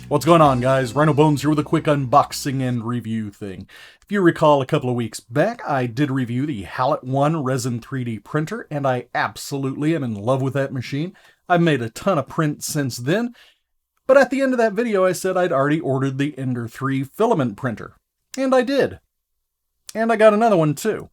What's going on, guys? Ryno Bones here with a quick unboxing and review thing. If you recall, a couple of weeks back, I did review the Halot-One resin 3D printer, and I absolutely am in love with that machine. I've made a ton of prints since then, but at the end of that video, I said I'd already ordered the Ender 3 filament printer. And I did. And I got another one too.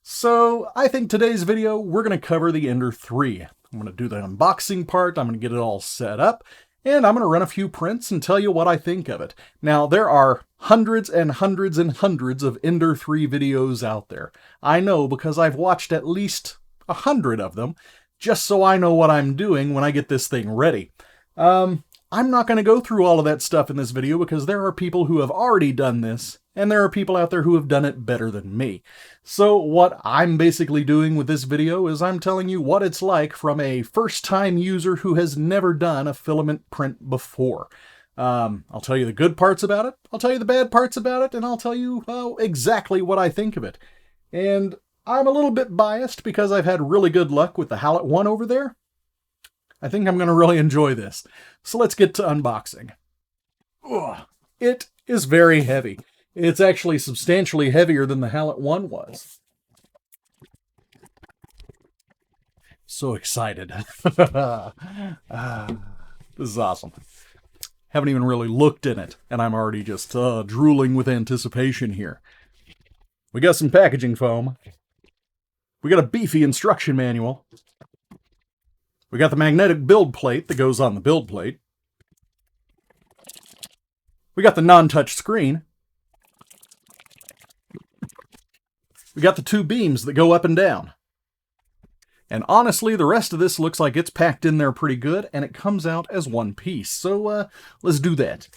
So I think today's video, we're going to cover the Ender 3. I'm going to do the unboxing part, I'm going to get it all set up, and I'm going to run a few prints and tell you what I think of it. Now, there are hundreds and hundreds and hundreds of Ender 3 videos out there. I know because I've watched at least 100 of them, just so I know what I'm doing when I get this thing ready. I'm not going to go through all of that stuff in this video because there are people who have already done this, and there are people out there who have done it better than me. So what I'm basically doing with this video is I'm telling you what it's like from a first-time user who has never done a filament print before. I'll tell you the good parts about it, I'll tell you the bad parts about it, and I'll tell you exactly what I think of it. And I'm a little bit biased because I've had really good luck with the Halot-One over there. I think I'm going to really enjoy this. So let's get to unboxing. Ugh, it is very heavy. It's actually substantially heavier than the Halot-One was. So excited. This is awesome. Haven't even really looked in it, and I'm already just drooling with anticipation here. We got some packaging foam. We got a beefy instruction manual. We got the magnetic build plate that goes on the build plate. We got the non-touch screen. We got the two beams that go up and down. And honestly, the rest of this looks like it's packed in there pretty good, and it comes out as one piece. So, let's do that.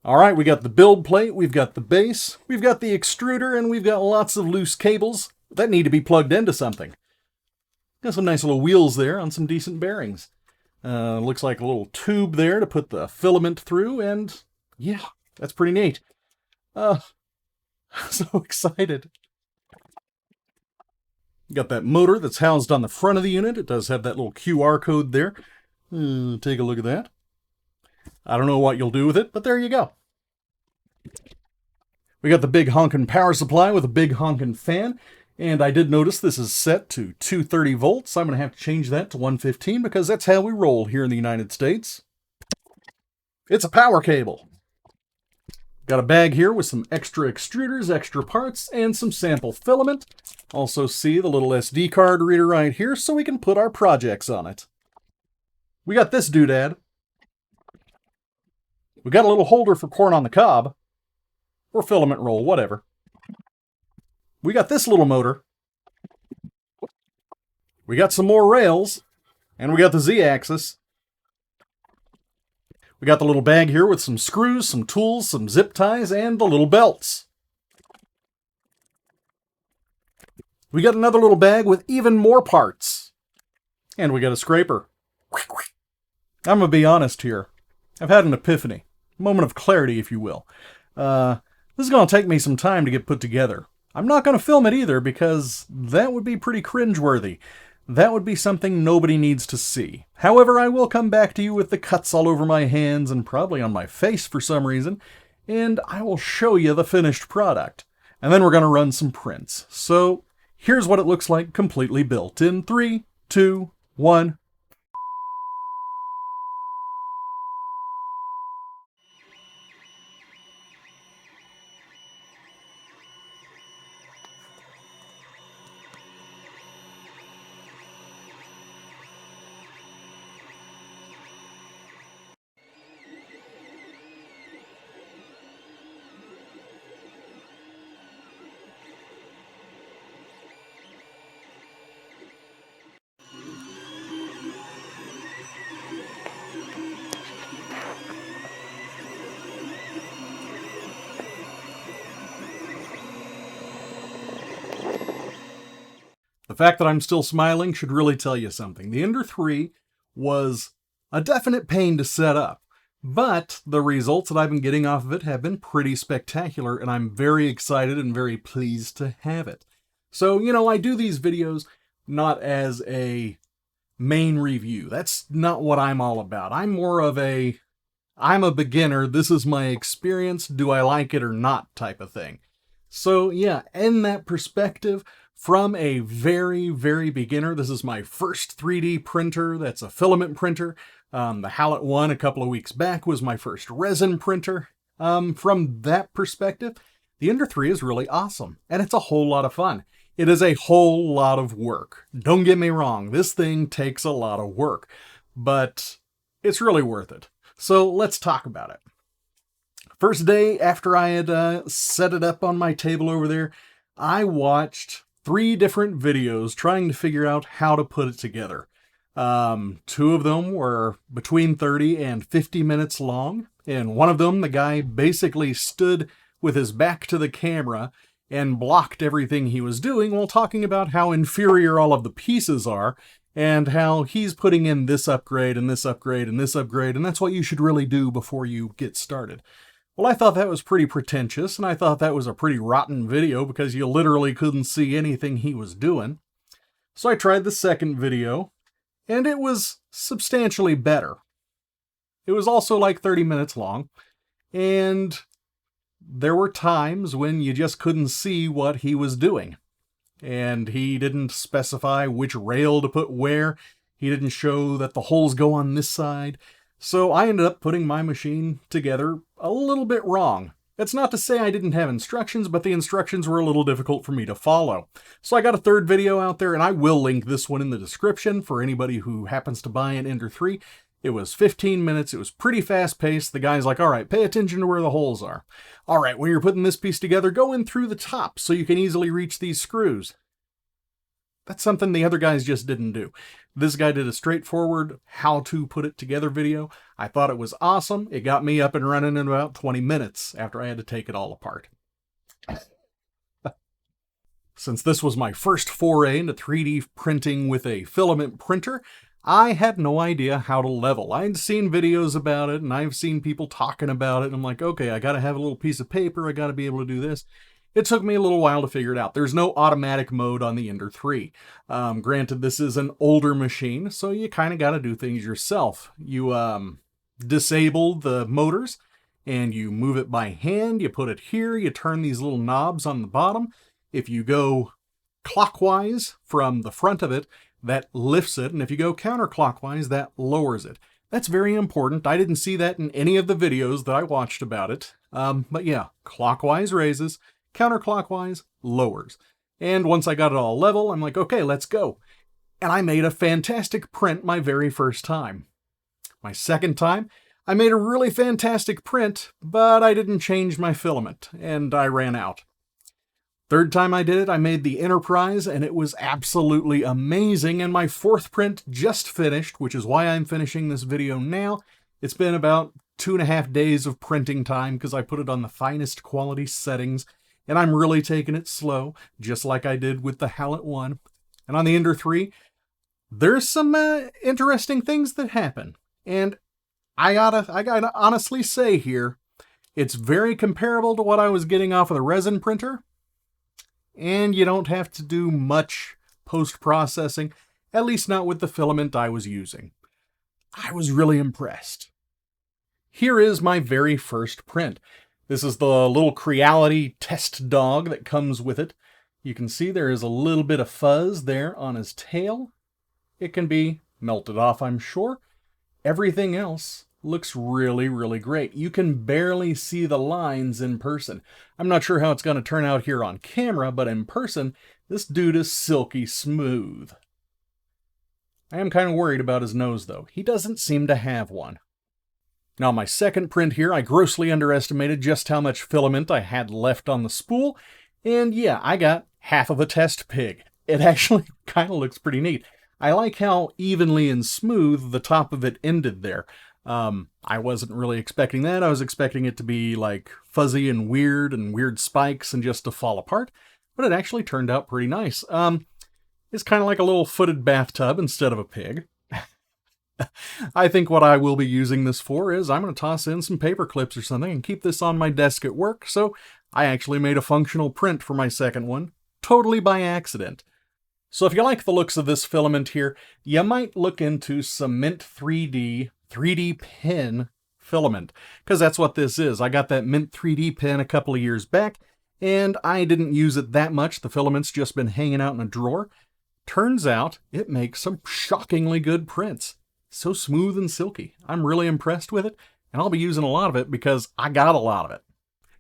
Alright, we got the build plate, we've got the base, we've got the extruder, and we've got lots of loose cables that need to be plugged into something. Got some nice little wheels there on some decent bearings. Looks like a little tube there to put the filament through, and yeah, that's pretty neat. So excited. Got that motor that's housed on the front of the unit. It does have that little QR code there. Take a look at that. I don't know what you'll do with it, but there you go. We got the big honkin' power supply with a big honkin' fan. And I did notice this is set to 230 volts. I'm going to have to change that to 115 because that's how we roll here in the United States. It's a power cable. Got a bag here with some extra extruders, extra parts, and some sample filament. Also see the little SD card reader right here so we can put our projects on it. We got this doodad. We got a little holder for corn on the cob. Or filament roll, whatever. We got this little motor. We got some more rails. And we got the Z-axis. We got the little bag here with some screws, some tools, some zip ties, and the little belts. We got another little bag with even more parts. And we got a scraper. I'm going to be honest here. I've had an epiphany. Moment of clarity, if you will. This is going to take me some time to get put together. I'm not going to film it either because that would be pretty cringeworthy. That would be something nobody needs to see. However, I will come back to you with the cuts all over my hands and probably on my face for some reason, and I will show you the finished product. And then we're going to run some prints. So here's what it looks like completely built in 3, 2, 1. The fact that I'm still smiling should really tell you something. The Ender 3 was a definite pain to set up, but the results that I've been getting off of it have been pretty spectacular, and I'm very excited and very pleased to have it. So, you know, I do these videos not as a main review. That's not what I'm all about. I'm more of I'm a beginner, this is my experience, do I like it or not type of thing. So yeah, in that perspective, from a very, very beginner, this is my first 3D printer that's a filament printer. The Halot-One a couple of weeks back was my first resin printer. From that perspective, the Ender 3 is really awesome, and it's a whole lot of fun. It is a whole lot of work. Don't get me wrong, this thing takes a lot of work, but it's really worth it. So let's talk about it. First day after I had set it up on my table over there, I watched 3 different videos trying to figure out how to put it together. 2 of them were between 30 and 50 minutes long. In one of them, the guy basically stood with his back to the camera and blocked everything he was doing while talking about how inferior all of the pieces are and how he's putting in this upgrade and this upgrade and this upgrade, and that's what you should really do before you get started. Well, I thought that was pretty pretentious, and I thought that was a pretty rotten video because you literally couldn't see anything he was doing. So I tried the second video, and it was substantially better. It was also like 30 minutes long, and there were times when you just couldn't see what he was doing. And he didn't specify which rail to put where. He didn't show that the holes go on this side. So I ended up putting my machine together a little bit wrong. It's not to say I didn't have instructions, but the instructions were a little difficult for me to follow. So I got a third video out there, and I will link this one in the description for anybody who happens to buy an Ender 3. It was 15 minutes. It was pretty fast-paced. The guy's like, all right, pay attention to where the holes are. All right, when you're putting this piece together, go in through the top so you can easily reach these screws. That's something the other guys just didn't do. This guy did a straightforward how to put it together video. I thought it was awesome. It got me up and running in about 20 minutes after I had to take it all apart. Since this was my first foray into 3D printing with a filament printer, I had no idea how to level. I'd seen videos about it, and I've seen people talking about it, and I'm like, okay, I gotta have a little piece of paper, I gotta be able to do this. It took me a little while to figure it out. There's no automatic mode on the Ender 3. Granted, this is an older machine, so you kind of got to do things yourself. You disable the motors, and you move it by hand. You put it here. You turn these little knobs on the bottom. If you go clockwise from the front of it, that lifts it, and if you go counterclockwise, that lowers it. That's very important. I didn't see that in any of the videos that I watched about it. But yeah, clockwise raises, counterclockwise lowers. And once I got it all level, I'm like, okay, let's go. And I made a fantastic print my very first time. My second time, I made a really fantastic print, but I didn't change my filament, and I ran out. Third time I did it, I made the Enterprise, and it was absolutely amazing, and my fourth print just finished, which is why I'm finishing this video now. It's been about 2.5 days of printing time because I put it on the finest quality settings, and I'm really taking it slow, just like I did with the Halot-One. And on the Ender 3, there's some interesting things that happen. And I gotta honestly say here, it's very comparable to what I was getting off of the resin printer, and you don't have to do much post-processing, at least not with the filament I was using. I was really impressed. Here is my very first print. This is the little Creality test dog that comes with it. You can see there is a little bit of fuzz there on his tail. It can be melted off, I'm sure. Everything else looks really, really great. You can barely see the lines in person. I'm not sure how it's going to turn out here on camera, but in person, this dude is silky smooth. I am kind of worried about his nose, though. He doesn't seem to have one. Now, my second print here, I grossly underestimated just how much filament I had left on the spool, and yeah, I got half of a test pig. It actually kind of looks pretty neat. I like how evenly and smooth the top of it ended there. I wasn't really expecting that. I was expecting it to be like fuzzy and weird spikes and just to fall apart, but it actually turned out pretty nice. It's kind of like a little footed bathtub instead of a pig. I think what I will be using this for is I'm going to toss in some paper clips or something and keep this on my desk at work, so I actually made a functional print for my second one, totally by accident. So if you like the looks of this filament here, you might look into some Mint 3D pen filament, because that's what this is. I got that Mint 3D pen a couple of years back, and I didn't use it that much. The filament's just been hanging out in a drawer. Turns out it makes some shockingly good prints. So smooth and silky. I'm really impressed with it, and I'll be using a lot of it because I got a lot of it.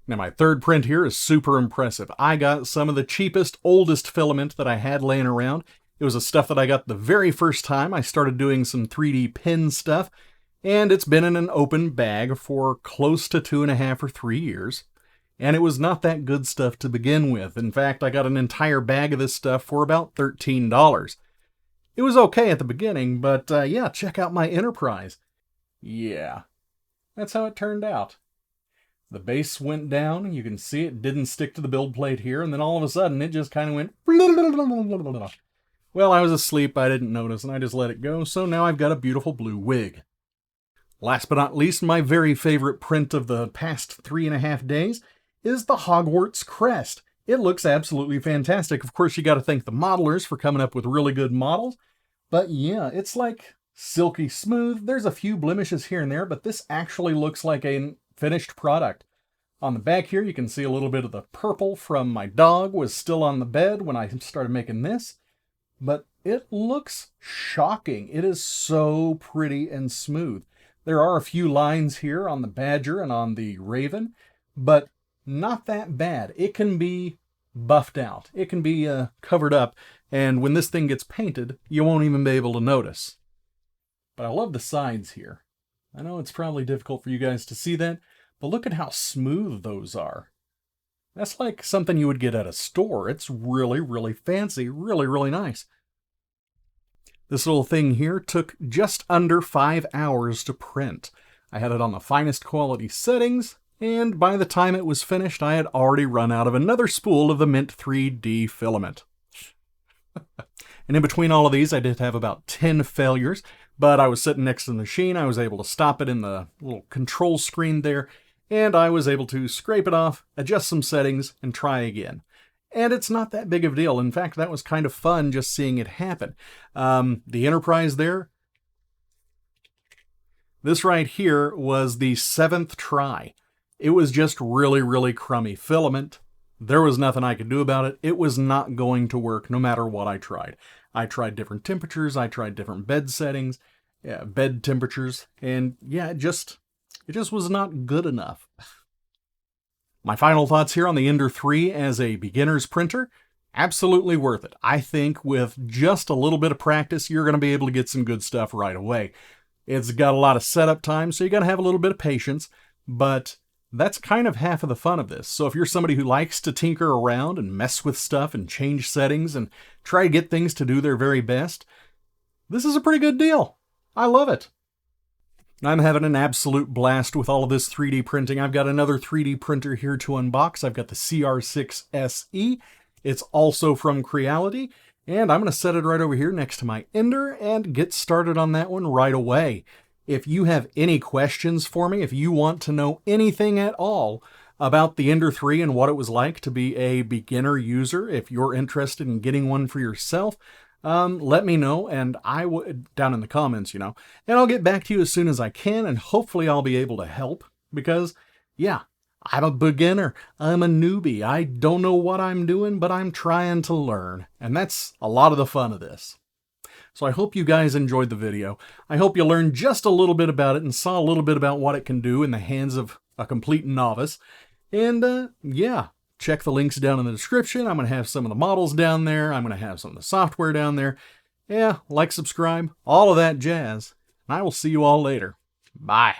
Now my third print here is super impressive. I got some of the cheapest, oldest filament that I had laying around. It was the stuff that I got the very first time I started doing some 3D pen stuff, and it's been in an open bag for close to 2.5 or 3 years. And it was not that good stuff to begin with. In fact, I got an entire bag of this stuff for about $13. It was okay at the beginning, but yeah, check out my Enterprise. Yeah, that's how it turned out. The base went down, you can see it didn't stick to the build plate here, and then all of a sudden it just kind of went... Well, I was asleep, I didn't notice, and I just let it go, so now I've got a beautiful blue wig. Last but not least, my very favorite print of the past 3.5 days is the Hogwarts Crest. It looks absolutely fantastic. Of course, you got to thank the modelers for coming up with really good models, but yeah, it's like silky smooth. There's a few blemishes here and there, but this actually looks like a finished product. On the back here, you can see a little bit of the purple from my dog was still on the bed when I started making this, but it looks shocking. It is so pretty and smooth. There are a few lines here on the badger and on the raven, but not that bad. It can be buffed out. It can be covered up, and when this thing gets painted, you won't even be able to notice. But I love the sides here. I know it's probably difficult for you guys to see that, but look at how smooth those are. That's like something you would get at a store. It's really, really fancy, really, really nice. This little thing here took just under 5 hours to print. I had it on the finest quality settings, and by the time it was finished, I had already run out of another spool of the Mint 3D filament. And in between all of these, I did have about 10 failures, but I was sitting next to the machine. I was able to stop it in the little control screen there, and I was able to scrape it off, adjust some settings, and try again. And it's not that big of a deal. In fact, that was kind of fun just seeing it happen. The Enterprise there, this right here was the 7th try. It was just really, really crummy filament. There was nothing I could do about it. It was not going to work no matter what I tried. I tried different temperatures. I tried different bed settings, bed temperatures, and yeah, it just was not good enough. My final thoughts here on the Ender 3 as a beginner's printer, absolutely worth it. I think with just a little bit of practice, you're going to be able to get some good stuff right away. It's got a lot of setup time, so you got to have a little bit of patience, but that's kind of half of the fun of this. So if you're somebody who likes to tinker around and mess with stuff and change settings and try to get things to do their very best, this is a pretty good deal. I love it. I'm having an absolute blast with all of this 3D printing. I've got another 3D printer here to unbox. I've got the CR6 SE. It's also from Creality, and I'm going to set it right over here next to my Ender and get started on that one right away. If you have any questions for me, if you want to know anything at all about the Ender 3 and what it was like to be a beginner user, if you're interested in getting one for yourself, let me know, and I would down in the comments, and I'll get back to you as soon as I can, and hopefully I'll be able to help, because yeah, I'm a beginner, I'm a newbie, I don't know what I'm doing, but I'm trying to learn, and that's a lot of the fun of this. So I hope you guys enjoyed the video. I hope you learned just a little bit about it and saw a little bit about what it can do in the hands of a complete novice. And yeah, check the links down in the description. I'm going to have some of the models down there. I'm going to have some of the software down there. Yeah, like, subscribe, all of that jazz. And I will see you all later. Bye.